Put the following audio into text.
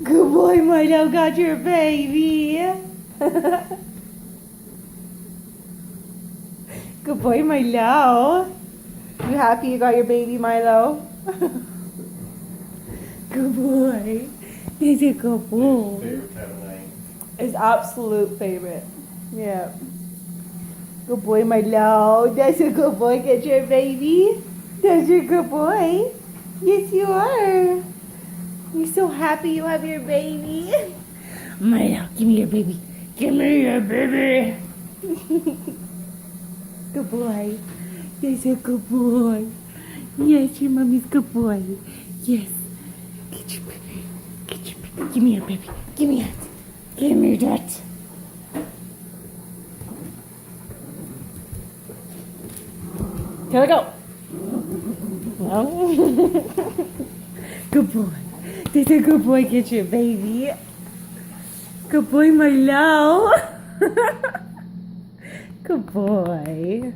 Good boy, Milo got your baby. Good boy, Milo. You happy you got your baby, Milo? Good boy. He's a good boy. Favorite time of night. His absolute favorite. Yeah. Good boy, Milo. That's a good boy. Get your baby. That's your good boy. Yes, you are. You're so happy you have your baby. Milo, give me your baby. Give me your baby. Good boy. That's a good boy. Yes, your mommy's good boy. Yes. Get your baby. Get your baby. Give me your baby. Give me it. Give me that. Here we go. No. Good boy. That's a good boy. Get your baby. Good boy, Milo. Good boy.